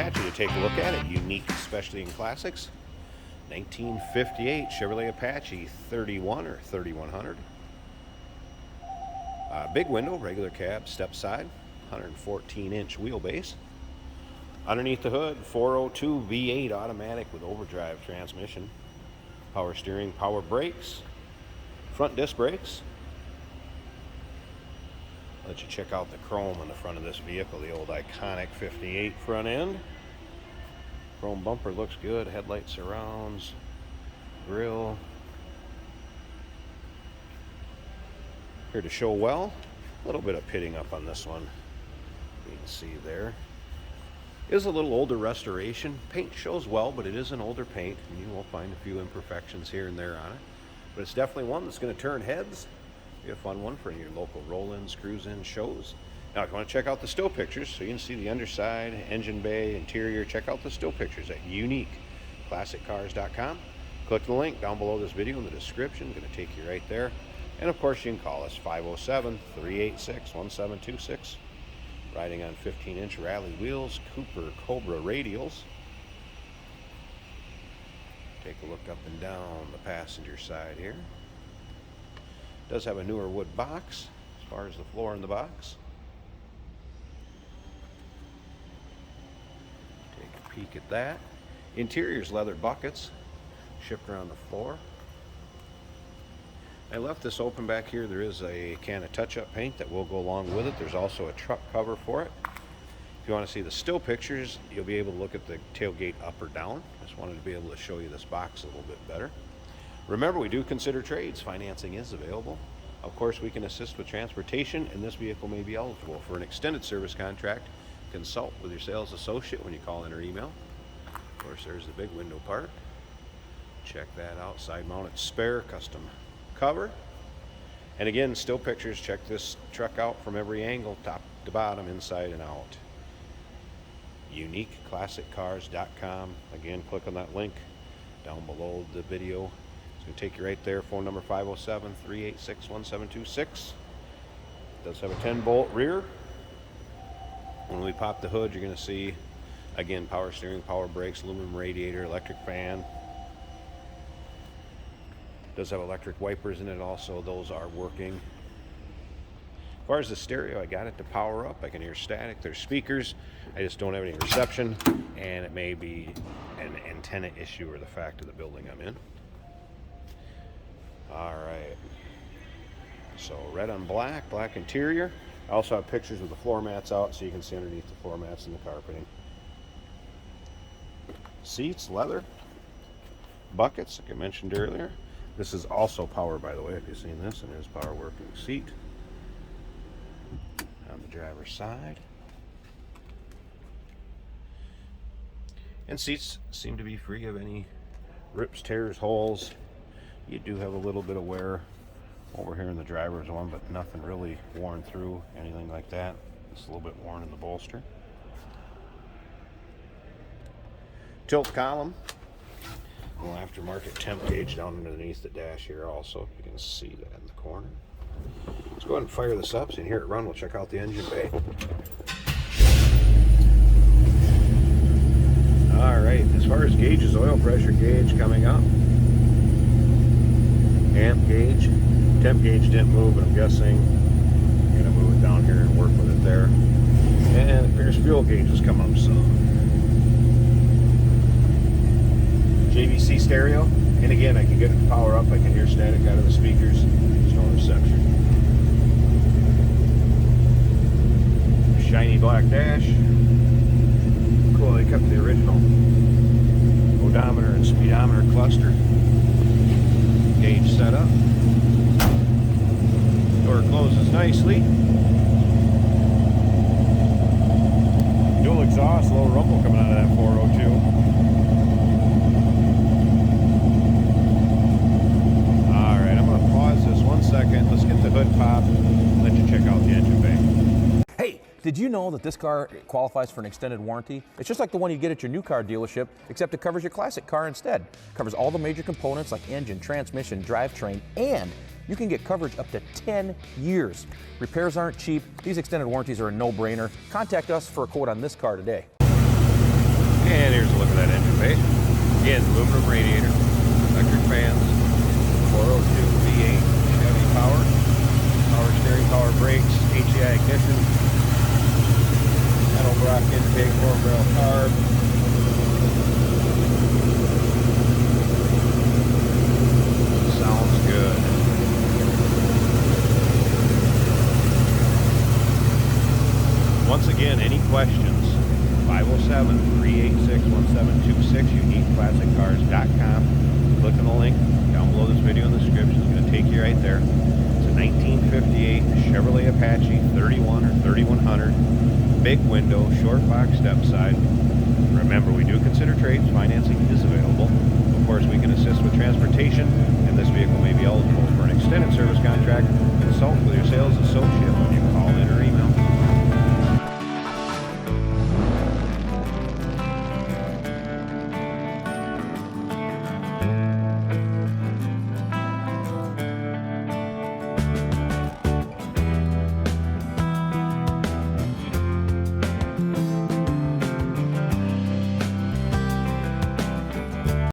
Apache to take a look at it. Unique specialty in classics. 1958 Chevrolet Apache 31 or 3100. Big window, regular cab, step side, 114-inch wheelbase. Underneath the hood, 402 V8 automatic with overdrive transmission. Power steering, power brakes, front disc brakes. Let you check out the chrome on the front of this vehicle, the old iconic 58 front end. Chrome bumper looks good, headlight surrounds, grille. Here to show well. A little bit of pitting up on this one. You can see there. It is a little older restoration. Paint shows well, but it is an older paint, and you will find a few imperfections here and there on it. But it's definitely one that's going to turn heads. Be a fun one for your local roll-ins, cruise-in shows. Now, if you want to check out the still pictures, so you can see the underside, engine bay, interior, check out the still pictures at uniqueclassiccars.com. Click the link down below this video in the description. Going to take you right there. And of course, you can call us 507-386-1726. Riding on 15-inch rally wheels, Cooper Cobra radials. Take a look up and down the passenger side here. Does have a newer wood box as far as the floor in the box. Take a peek at that. Interior's leather buckets shipped around the floor. I left this open back here. There is a can of touch-up paint that will go along with it. There's also a truck cover for it. If you want to see the still pictures, you'll be able to look at the tailgate up or down. Just wanted to be able to show you this box a little bit better. Remember, we do consider trades. Financing is available. Of course, we can assist with transportation, and this vehicle may be eligible for an extended service contract. Consult with your sales associate when you call in or email. Of course, there's the big window part. Check that out. Side-mounted spare custom cover. And again, still pictures. Check this truck out from every angle, top to bottom, inside and out. uniqueclassiccars.com. Again, click on that link down below the video. It's going to take you right there. Phone number 507-386-1726. Does have a 10-bolt rear. When we pop the hood, you're going to see, again, power steering, power brakes, aluminum radiator, electric fan. Does have electric wipers in it also. Those are working. As far as the stereo, I got it to power up. I can hear static. There's speakers. I just don't have any reception, and it may be an antenna issue or the fact of the building I'm in. All right. So red on black, black interior. I also have pictures of the floor mats out so you can see underneath the floor mats and the carpeting. Seats, leather. Buckets, like I mentioned earlier. This is also power, by the way, if you've seen this, and there's power working seat on the driver's side. And seats seem to be free of any rips, tears, holes. You do have a little bit of wear over here in the driver's one, but nothing really worn through, anything like that. It's a little bit worn in the bolster. Tilt column. A little aftermarket temp gauge down underneath the dash here also. You can see that in the corner. Let's go ahead and fire this up so you can hear it run. We'll check out the engine bay. All right, as far as gauges, oil pressure gauge coming up. Amp gauge. Temp gauge didn't move, but I'm guessing I'm going to move it down here and work with it there. And it appears fuel gauge has come up some. JVC stereo, and again, I can get it to power up. I can hear static out of the speakers. There's no reception. Shiny black dash. Cool, they kept the original odometer and speedometer cluster. Gauge set up. Door closes nicely. Dual exhaust, low rumble coming out of that 402. Second, let's get the hood popped and let you check out the engine bay. Hey, did you know that this car qualifies for an extended warranty? It's just like the one you get at your new car dealership, except it covers your classic car instead. It covers all the major components like engine, transmission, drivetrain, and you can get coverage up to 10 years. Repairs aren't cheap. These extended warranties are a no-brainer. Contact us for a quote on this car today. And here's a look at that engine bay. Again, aluminum radiator, electric fans, 402 V8 Chevy power, power steering, power brakes, HEI ignition, metal block intake, 4-barrel carb. Sounds good. Once again, any questions? 507-386-1726, uniqueclassiccars.com. Click on the link down below this video in the description. It's going to take you right there. It's a 1958 Chevrolet Apache 31 or 3100. Big window, short box step side. Remember, we do consider trades. Financing is available. Of course, we can assist with transportation, and this vehicle may be eligible for an extended service contract. Consult with your sales associate.